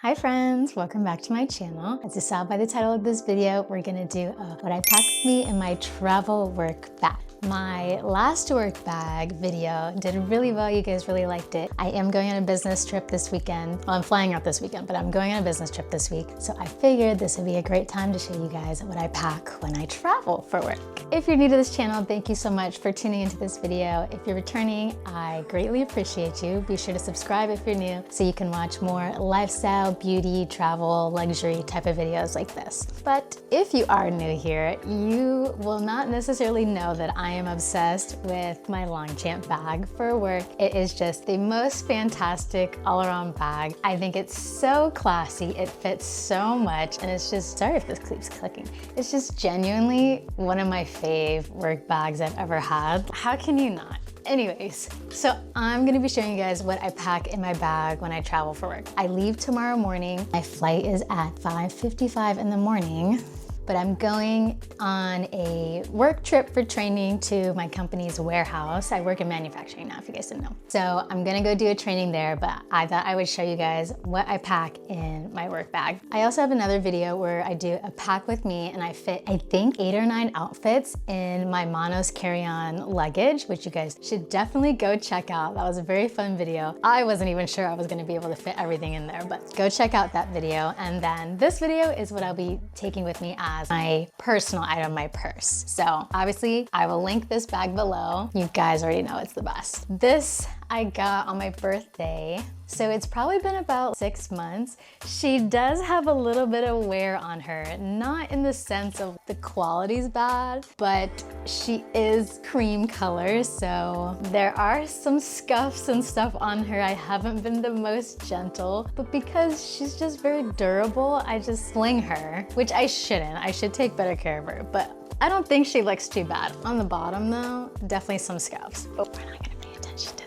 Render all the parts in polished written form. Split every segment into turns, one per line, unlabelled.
Hi friends, welcome back to my channel. As you saw by the title of this video, we're gonna do what I pack with me in my travel work bag. My last work bag video did really well. You guys really liked it. I am going on a business trip this weekend. Well, I'm flying out this weekend, but I'm going on a business trip this week. So I figured this would be a great time to show you guys what I pack when I travel for work. If you're new to this channel, thank you so much for tuning into this video. If you're returning, I greatly appreciate you. Be sure to subscribe if you're new so you can watch more lifestyle, beauty, travel, luxury type of videos like this. But if you are new here, you will not necessarily know that I am obsessed with my Longchamp bag for work. It is just the most fantastic all-around bag. I think it's so classy. It fits so much, and it's just, sorry if this keeps clicking. It's just genuinely one of my fave work bags I've ever had. How can you not? Anyways, so I'm gonna be showing you guys what I pack in my bag when I travel for work. I leave tomorrow morning. My flight is at 5:55 in the morning, but I'm going on a work trip for training to my company's warehouse. I work in manufacturing now, if you guys didn't know. So I'm gonna go do a training there, but I thought I would show you guys what I pack in my work bag. I also have another video where I do a pack with me and I fit, I think, 8 or 9 outfits in my Monos carry-on luggage, which you guys should definitely go check out. That was a very fun video. I wasn't even sure I was gonna be able to fit everything in there, but go check out that video. And then this video is what I'll be taking with me as my personal item, my purse. So obviously I will link this bag below. You guys already know it's the best. This I got on my birthday. So it's probably been about 6 months. She does have a little bit of wear on her, not in the sense of the quality's bad, but she is cream color. So there are some scuffs and stuff on her. I haven't been the most gentle, but because she's just very durable, I just sling her, which I shouldn't. I should take better care of her, but I don't think she looks too bad. On the bottom though, definitely some scuffs, but we're not gonna pay attention to that.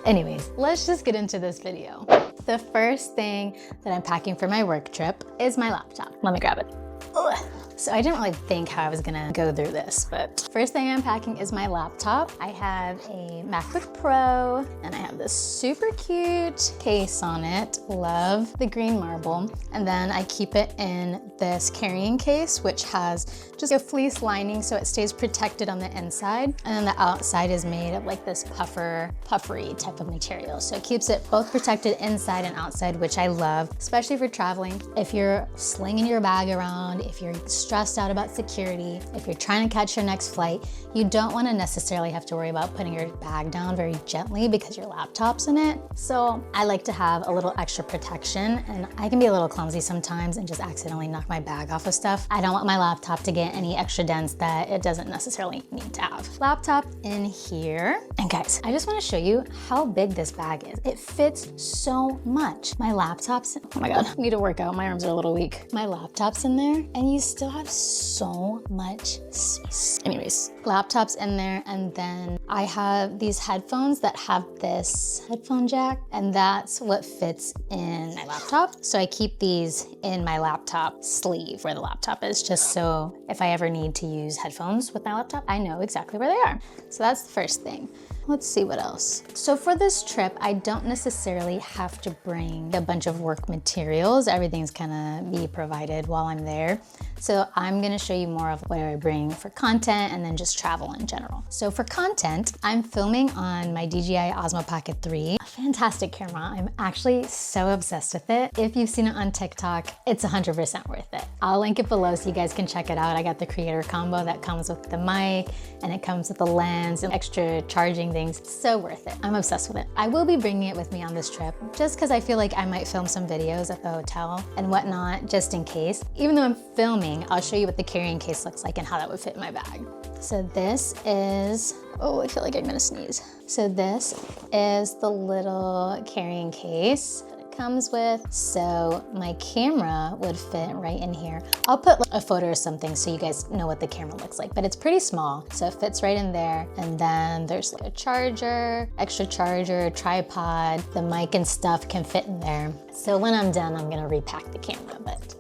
Anyways, let's just get into this video. The first thing that I'm packing for my work trip is my laptop. Let me grab it. Ugh. So I didn't really think how I was gonna go through this, but first thing I'm packing is my laptop. I have a MacBook Pro and I have this super cute case on it. Love the green marble. And then I keep it in this carrying case, which has just a fleece lining so it stays protected on the inside. And then the outside is made of like this puffery type of material. So it keeps it both protected inside and outside, which I love, especially for traveling. If you're slinging your bag around, if you're stressed out about security, if you're trying to catch your next flight, you don't want to necessarily have to worry about putting your bag down very gently because your laptop's in it. So I like to have a little extra protection, and I can be a little clumsy sometimes and just accidentally knock my bag off of stuff. I don't want my laptop to get any extra dents that it doesn't necessarily need to have. Laptop in here. And guys, I just want to show you how big this bag is. It fits so much. My laptop's, oh my God, I need to work out. My arms are a little weak. My laptop's in there and you still have so much space. Anyways, laptop's in there, and then I have these headphones that have this headphone jack, and that's what fits in my laptop. So I keep these in my laptop sleeve where the laptop is, just so if I ever need to use headphones with my laptop, I know exactly where they are. So that's the first thing. Let's see what else. So for this trip, I don't necessarily have to bring a bunch of work materials. Everything's gonna be provided while I'm there. So I'm gonna show you more of what I bring for content and then just travel in general. So for content, I'm filming on my DJI Osmo Pocket 3. A fantastic camera. I'm actually so obsessed with it. If you've seen it on TikTok, it's 100% worth it. I'll link it below so you guys can check it out. I got the creator combo that comes with the mic, and it comes with the lens and extra charging things. So worth it. I'm obsessed with it. I will be bringing it with me on this trip just because I feel like I might film some videos at the hotel and whatnot, just in case. Even though I'm filming, I'll show you what the carrying case looks like and how that would fit in my bag. So this is, oh, I feel like I'm gonna sneeze. So this is the little carrying case comes with. So my camera would fit right in here. I'll put a photo or something so you guys know what the camera looks like, but it's pretty small. So it fits right in there. And then there's like a charger, extra charger, tripod, the mic and stuff can fit in there. So when I'm done, I'm gonna repack the camera, but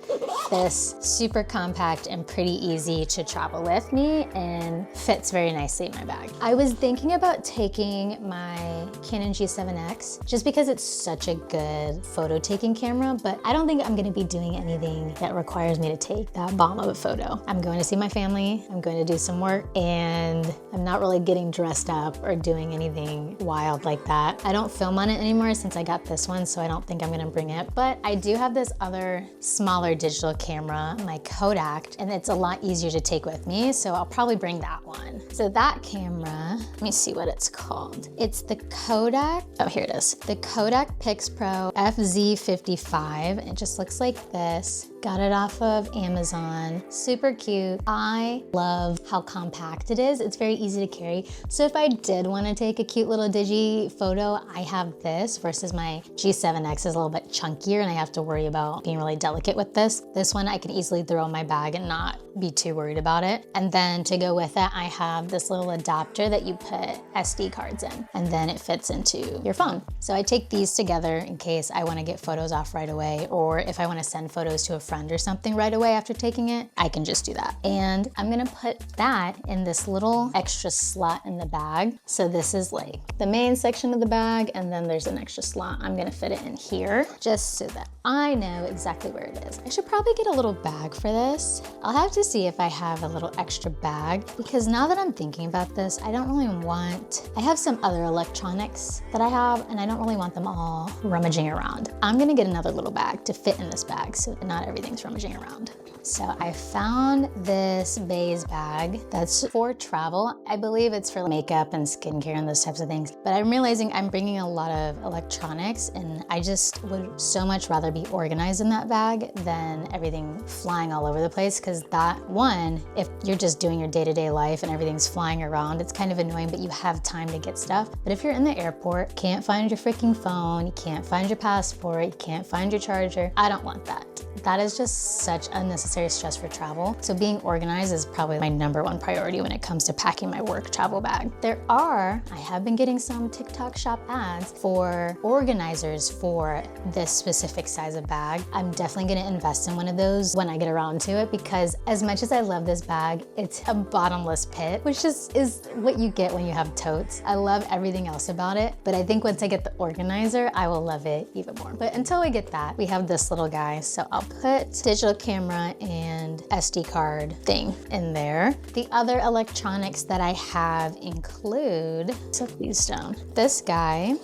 this super compact and pretty easy to travel with me and fits very nicely in my bag. I was thinking about taking my Canon G7X just because it's such a good photo taking camera, but I don't think I'm gonna be doing anything that requires me to take that bomb of a photo. I'm going to see my family, I'm going to do some work, and I'm not really getting dressed up or doing anything wild like that. I don't film on it anymore since I got this one, so I don't think I'm gonna bring it, but I do have this other smaller digital camera, my Kodak, and it's a lot easier to take with me, so I'll probably bring that one. So that camera, let me see what it's called. It's the Kodak, oh here it is, the Kodak Pix Pro FZ55. It just looks like this. Got it off of Amazon, super cute. I love how compact it is. It's very easy to carry. So if I did want to take a cute little digi photo, I have this versus my G7X is a little bit chunkier and I have to worry about being really delicate with this. This one I can easily throw in my bag and not be too worried about it. And then to go with it, I have this little adapter that you put SD cards in, and then it fits into your phone. So I take these together in case I want to get photos off right away, or if I want to send photos to a friend or something right away after taking it, I can just do that. And I'm gonna put that in this little extra slot in the bag. So this is like the main section of the bag, and then there's an extra slot. I'm gonna fit it in here just so that I know exactly where it is. I should probably get a little bag for this. I'll have to see if I have a little extra bag, because now that I'm thinking about this, I don't really want, I have some other electronics that I have and I don't really want them all rummaging around. I'm gonna get another little bag to fit in this bag so not everything's rummaging around. So I found this Baze bag that's for travel. I believe it's for makeup and skincare and those types of things. But I'm realizing I'm bringing a lot of electronics and I just would so much rather be organized in that bag than everything flying all over the place, because that one, if you're just doing your day-to-day life and everything's flying around, it's kind of annoying, but you have time to get stuff. But if you're in the airport, can't find your freaking phone, you can't find your passport, you can't find your charger, I don't want that. That is just such unnecessary stress for travel. So being organized is probably my #1 priority when it comes to packing my work travel bag. I have been getting some TikTok shop ads for organizers for this specific size of bag. I'm definitely gonna invest in one of those when I get around to it, because as much as I love this bag, it's a bottomless pit, which just is what you get when you have totes. I love everything else about it, but I think once I get the organizer, I will love it even more. But until I get that, we have this little guy, so I'll put digital camera and SD card thing in there. The other electronics that I have include, so please down, this guy,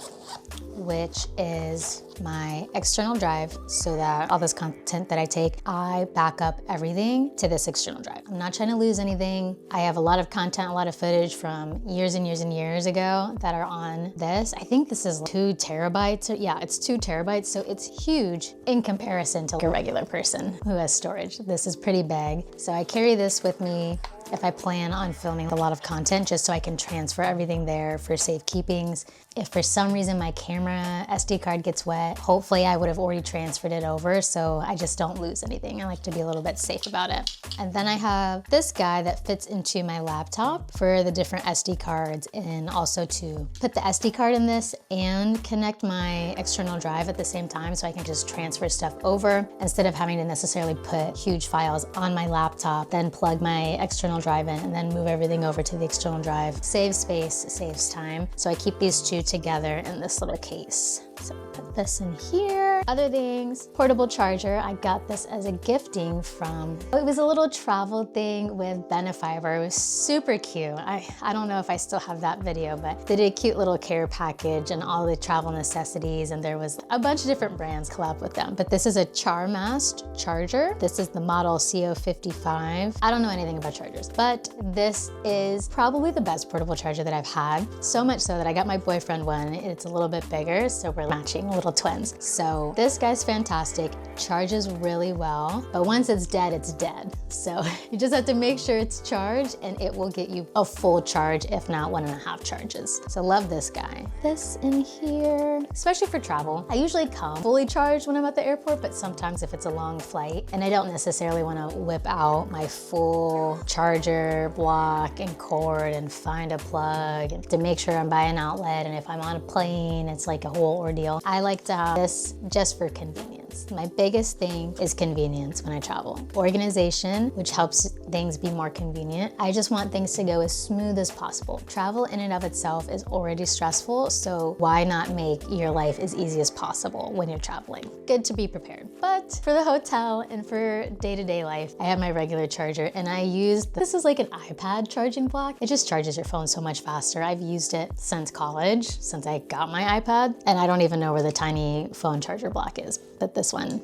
which is my external drive, so that all this content that I take, I back up everything to this external drive. I'm not trying to lose anything. I have a lot of content, a lot of footage from years and years and years ago that are on this. I think this is 2 terabytes. Yeah, it's 2 terabytes, so it's huge in comparison to a regular person who has storage. This is pretty big. So I carry this with me if I plan on filming a lot of content, just so I can transfer everything there for safekeepings. If for some reason my camera SD card gets wet, hopefully I would have already transferred it over, so I just don't lose anything. I like to be a little bit safe about it. And then I have this guy that fits into my laptop for the different SD cards, and also to put the SD card in this and connect my external drive at the same time, so I can just transfer stuff over instead of having to necessarily put huge files on my laptop, then plug my external drive in and then move everything over to the external drive. Saves space, saves time. So I keep these 2 together in this little case. So put this in here. Other things, portable charger. I got this as a gifting from, it was a little travel thing with Benefiber. It was super cute. I don't know if I still have that video, but they did a cute little care package and all the travel necessities, and there was a bunch of different brands collab with them. But this is a CharMast charger. This is the model CO55. I don't know anything about chargers, but this is probably the best portable charger that I've had. So much so that I got my boyfriend one. It's a little bit bigger, so we're matching little twins. So this guy's fantastic, charges really well, but once it's dead, it's dead. So you just have to make sure it's charged and it will get you a full charge, if not 1.5 charges. So love this guy. This in here, especially for travel. I usually come fully charged when I'm at the airport, but sometimes if it's a long flight and I don't necessarily want to whip out my full charger block and cord and find a plug and to make sure I'm by an outlet, and if I'm on a plane, it's like a whole ordeal. I like to have this just for convenience. convenience. My biggest thing is convenience when I travel. Organization, which helps things be more convenient. I just want things to go as smooth as possible. Travel in and of itself is already stressful, so why not make your life as easy as possible when you're traveling? Good to be prepared. But for the hotel and for day-to-day life, I have my regular charger, and I use, this is like an iPad charging block. It just charges your phone so much faster. I've used it since college, since I got my iPad, and I don't even know where the tiny phone charger block is, but this one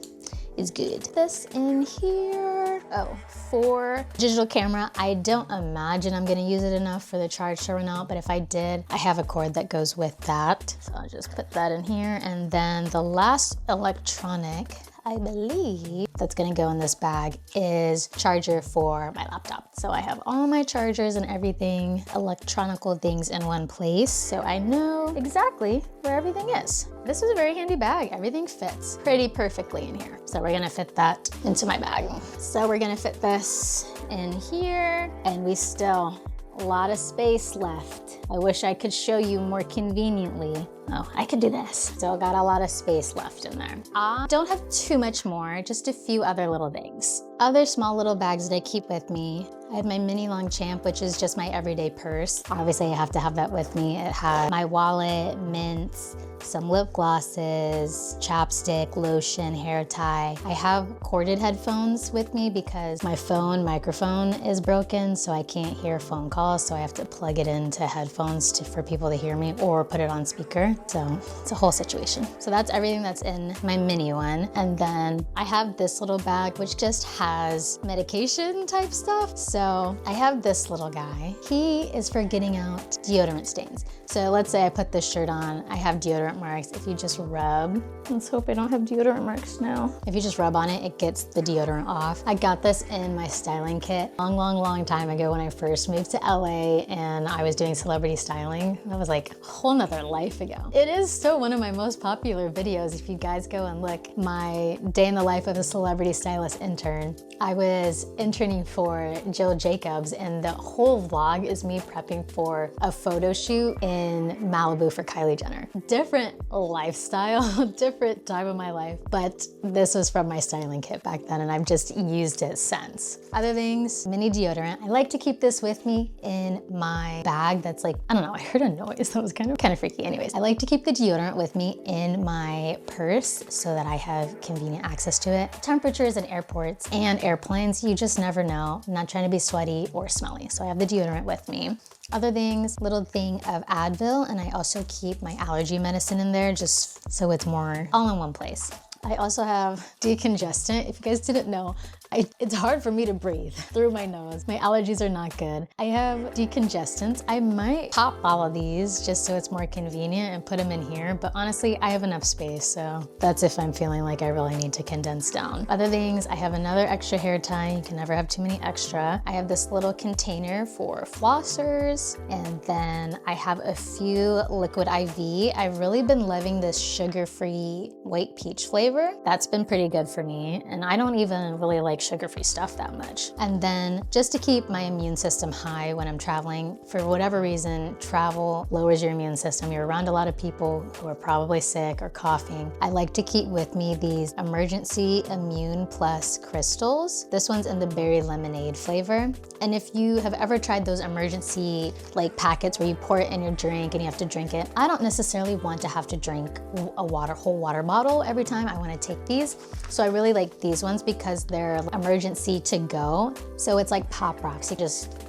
is good. This in here, oh, for digital camera. I don't imagine I'm gonna use it enough for the charge to run out, but if I did, I have a cord that goes with that. So I'll just put that in here. And then the last electronic, I believe, that's gonna go in this bag is charger for my laptop. So I have all my chargers and everything, electronical things in one place, so I know exactly where everything is. This is a very handy bag. Everything fits pretty perfectly in here. So we're gonna fit that into my bag. So we're gonna fit this in here, and we still a lot of space left. I wish I could show you more conveniently. Oh, I could do this. Still got a lot of space left in there. I don't have too much more, just a few other little things. Other small little bags that I keep with me. I have my mini Longchamp, which is just my everyday purse. Obviously, I have to have that with me. It has my wallet, mints, some lip glosses, chapstick, lotion, hair tie. I have corded headphones with me because my phone microphone is broken, so I can't hear phone calls, so I have to plug it into headphones for people to hear me or put it on speaker. So it's a whole situation. So that's everything that's in my mini one. And then I have this little bag, which just has medication type stuff. So I have this little guy. He is for getting out deodorant stains. So let's say I put this shirt on, I have deodorant marks. If you just rub, let's hope I don't have deodorant marks now. If you just rub on it, it gets the deodorant off. I got this in my styling kit long time ago when I first moved to LA and I was doing celebrity styling. That was like a whole nother life ago. It is still one of my most popular videos. If you guys go and look, my day in the life of a celebrity stylist intern. I was interning for Jill Jacobs, and the whole vlog is me prepping for a photo shoot in Malibu for Kylie Jenner. Different lifestyle, different time of my life, but this was from my styling kit back then, and I've just used it since. Other things, mini deodorant. I like to keep this with me in my bag that's like, I don't know, I heard a noise that was kind of freaky. Anyways, I like to keep the deodorant with me in my purse so that I have convenient access to it. Temperatures in airports and airplanes, you just never know. I'm not trying to be sweaty or smelly, so I have the deodorant with me. Other things, little thing of Advil, and I also keep my allergy medicine in there just so it's more all in one place. I also have decongestant. If you guys didn't know, it's hard for me to breathe through my nose. My allergies are not good. I have decongestants. I might pop all of these just so it's more convenient and put them in here, but honestly, I have enough space, so that's if I'm feeling like I really need to condense down. Other things, I have another extra hair tie. You can never have too many extra. I have this little container for flossers, and then I have a few liquid IV. I've really been loving this sugar-free white peach flavor. That's been pretty good for me, and I don't even really like sugar-free stuff that much. And then just to keep my immune system high when I'm traveling, for whatever reason, travel lowers your immune system. You're around a lot of people who are probably sick or coughing. I like to keep with me these Emergency Immune Plus crystals. This one's in the berry lemonade flavor. And if you have ever tried those emergency like packets where you pour it in your drink and you have to drink it, I don't necessarily want to have to drink a whole water bottle every time I want to take these. So I really like these ones because they're emergency to go. So it's like Pop Rocks. You just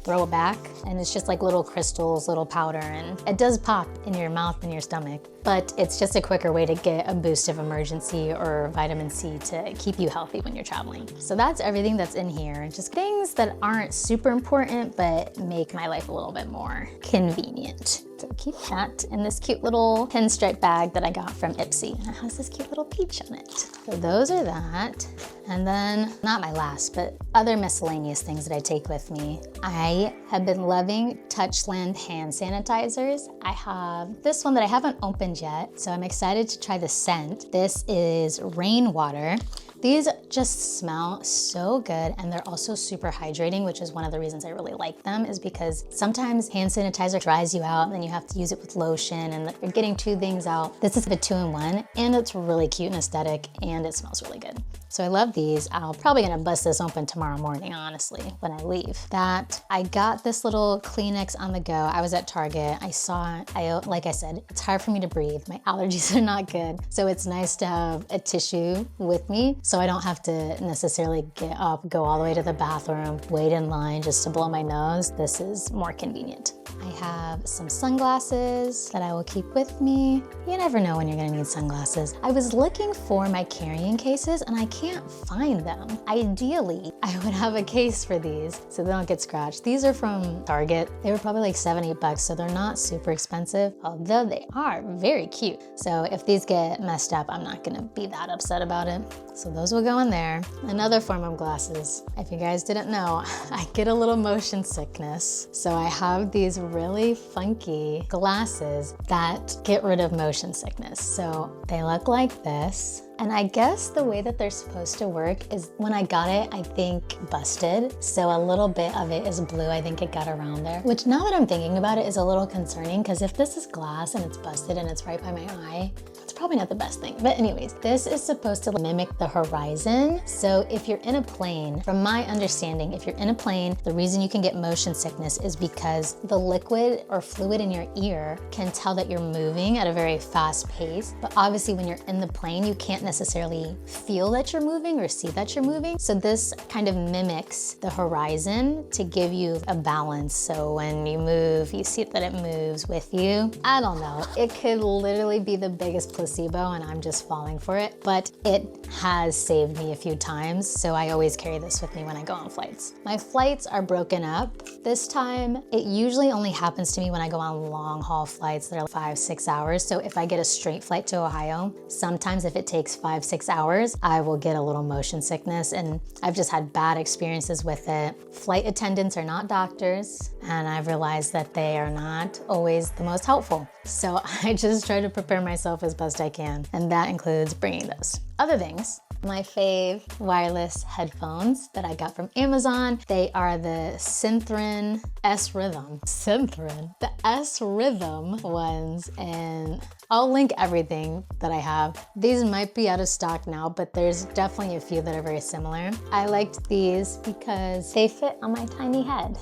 throw it back and it's just like little crystals, little powder, and it does pop in your mouth and your stomach, but it's just a quicker way to get a boost of emergency or vitamin C to keep you healthy when you're traveling. So that's everything that's in here. Just things that aren't super important, but make my life a little bit more convenient. So keep that in this cute little pinstripe bag that I got from Ipsy. And it has this cute little peach on it. So those are that. And then, not my last, but other miscellaneous things that I take with me. I have been loving Touchland hand sanitizers. I have this one that I haven't opened yet, so I'm excited to try the scent. This is Rainwater, These just smell so good, and they're also super hydrating, which is one of the reasons I really like them, is because sometimes hand sanitizer dries you out and then you have to use it with lotion and you're getting two things out. This is a 2-in-1 and it's really cute and aesthetic and it smells really good. So I love these. I'm probably gonna bust this open tomorrow morning, honestly, when I leave. I got this little Kleenex on the go. I was at Target, I saw it. Like I said, it's hard for me to breathe. My allergies are not good. So it's nice to have a tissue with me so I don't have to necessarily get up, go all the way to the bathroom, wait in line just to blow my nose. This is more convenient. I have some sunglasses that I will keep with me. You never know when you're gonna need sunglasses. I was looking for my carrying cases and I can't find them. Ideally, I would have a case for these so they don't get scratched. These are from Target. They were probably like $7-8, so they're not super expensive, although they are very cute. So if these get messed up, I'm not gonna be that upset about it. So those will go in there. Another form of glasses. If you guys didn't know, I get a little motion sickness. So I have these really funky glasses that get rid of motion sickness. So they look like this. And I guess the way that they're supposed to work is when I got it, I think busted. So a little bit of it is blue. I think it got around there, which now that I'm thinking about it is a little concerning because if this is glass and it's busted and it's right by my eye, it's probably not the best thing. But anyways, this is supposed to mimic the horizon. So if you're in a plane, from my understanding, if you're in a plane, the reason you can get motion sickness is because the liquid or fluid in your ear can tell that you're moving at a very fast pace. But obviously when you're in the plane, you can't necessarily feel that you're moving or see that you're moving. So this kind of mimics the horizon to give you a balance. So when you move, you see that it moves with you. I don't know. It could literally be the biggest placebo and I'm just falling for it, but it has saved me a few times. So I always carry this with me when I go on flights. My flights are broken up this time. It usually only happens to me when I go on long haul flights that are 5-6 hours. So if I get a straight flight to Ohio, sometimes if it takes 5-6 hours, I will get a little motion sickness and I've just had bad experiences with it. Flight attendants are not doctors and I've realized that they are not always the most helpful. So I just try to prepare myself as best I can, and that includes bringing those. Other things, my fave wireless headphones that I got from Amazon. They are the Synthron S-Rhythm. The S-Rhythm ones, and I'll link everything that I have. These might be out of stock now, but there's definitely a few that are very similar. I liked these because they fit on my tiny head.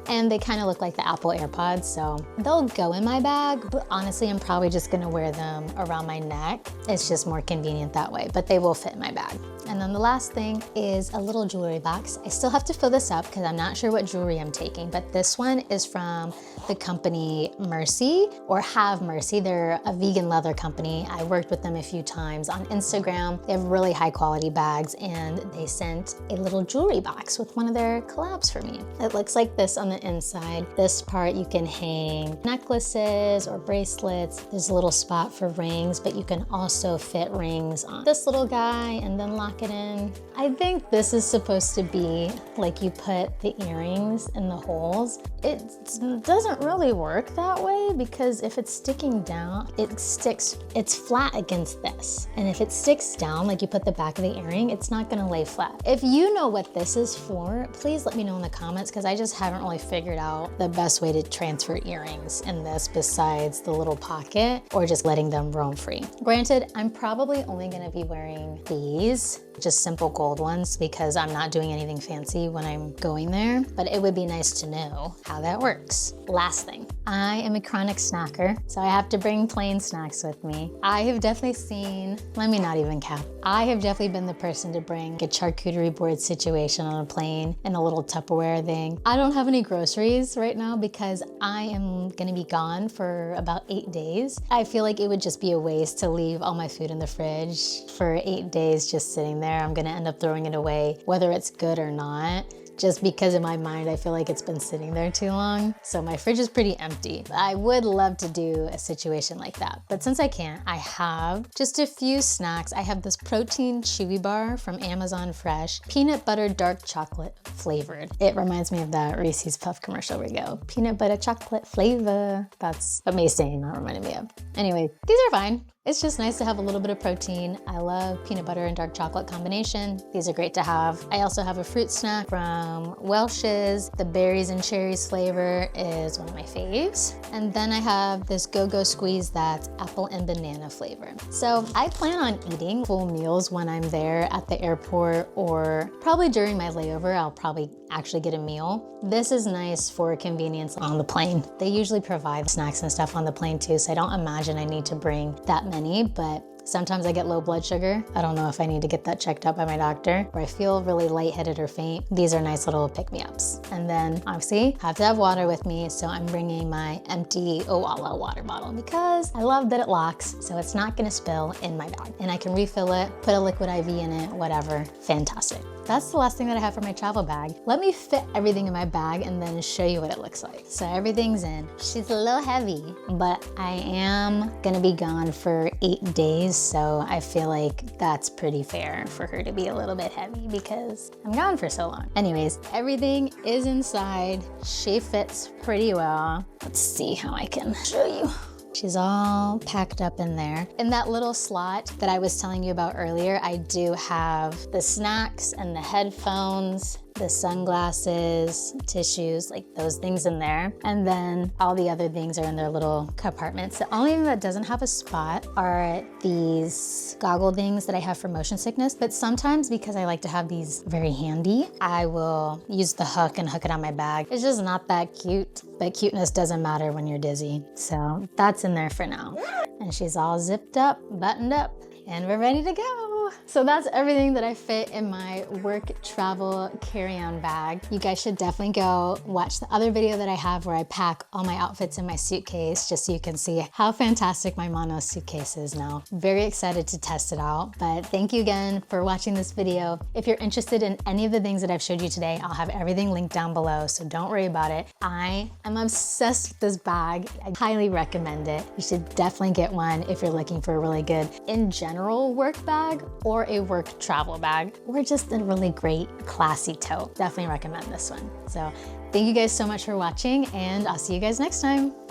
And they kind of look like the Apple AirPods, so they'll go in my bag, but honestly, I'm probably just gonna wear them around my neck. It's just more convenient that way, but they will fit in my bag. And then the last thing is a little jewelry box. I still have to fill this up because I'm not sure what jewelry I'm taking, but this one is from the company Mercy, or Have Mercy. They're a vegan leather company. I worked with them a few times on Instagram. They have really high quality bags, and they sent a little jewelry box with one of their collabs for me. It looks like this on the inside. This part you can hang necklaces or bracelets. There's a little spot for rings, but you can also fit rings on this little guy and then lock it in. I think this is supposed to be like you put the earrings in the holes. It doesn't really work that way because if it's sticking down, it's flat against this. And if it sticks down, like you put the back of the earring, it's not gonna lay flat. If you know what this is for, please let me know in the comments because I just haven't really figured out the best way to transfer earrings in this besides the little pocket or just letting them roam free. Granted, I'm probably only gonna be wearing these, just simple gold ones because I'm not doing anything fancy when I'm going there, but it would be nice to know how that works. Last thing, I am a chronic snacker, so I have to bring plain snacks with me. I have definitely seen, let me not even cap, I have definitely been the person to bring a charcuterie board situation on a plane and a little Tupperware thing. I don't have any groceries right now because I am gonna be gone for about 8 days. I feel like it would just be a waste to leave all my food in the fridge for 8 days just sitting there. I'm gonna end up throwing it away, whether it's good or not. Just because in my mind, I feel like it's been sitting there too long. So my fridge is pretty empty. I would love to do a situation like that. But since I can't, I have just a few snacks. I have this protein chewy bar from Amazon Fresh, peanut butter dark chocolate flavored. It reminds me of that Reese's Puff commercial where we go, peanut butter chocolate flavor. That's what May's saying, not reminding me of. Anyway, these are fine. It's just nice to have a little bit of protein. I love peanut butter and dark chocolate combination. These are great to have. I also have a fruit snack from Welch's. The berries and cherries flavor is one of my faves. And then I have this Go-Go Squeeze that's apple and banana flavor. So I plan on eating full meals when I'm there at the airport, or probably during my layover, I'll probably actually get a meal. This is nice for convenience on the plane. They usually provide snacks and stuff on the plane too, so I don't imagine I need to bring that many, but sometimes I get low blood sugar. I don't know if I need to get that checked out by my doctor, or I feel really lightheaded or faint. These are nice little pick-me-ups. And then obviously I have to have water with me, so I'm bringing my empty Owala water bottle because I love that it locks, so it's not gonna spill in my bag. And I can refill it, put a liquid IV in it, whatever. Fantastic. That's the last thing that I have for my travel bag. Let me fit everything in my bag and then show you what it looks like. So everything's in. She's a little heavy, but I am gonna be gone for 8 days, so I feel like that's pretty fair for her to be a little bit heavy because I'm gone for so long. Anyways, everything is inside. She fits pretty well. Let's see how I can show you. She's all packed up in there. In that little slot that I was telling you about earlier, I do have the snacks and the headphones, the sunglasses, tissues, like those things in there. And then all the other things are in their little compartments. The only thing that doesn't have a spot are these goggle things that I have for motion sickness. But sometimes, because I like to have these very handy, I will use the hook and hook it on my bag. It's just not that cute, but cuteness doesn't matter when you're dizzy. So that's in there for now. And she's all zipped up, buttoned up, and we're ready to go. So that's everything that I fit in my work travel carry-on bag. You guys should definitely go watch the other video that I have where I pack all my outfits in my suitcase, just so you can see how fantastic my mono suitcase is now. Very excited to test it out, but thank you again for watching this video. If you're interested in any of the things that I've showed you today, I'll have everything linked down below, so don't worry about it. I am obsessed with this bag. I highly recommend it. You should definitely get one if you're looking for a really good, in general, work bag, or a work travel bag, or just a really great classy tote. Definitely recommend this one. So thank you guys so much for watching, and I'll see you guys next time.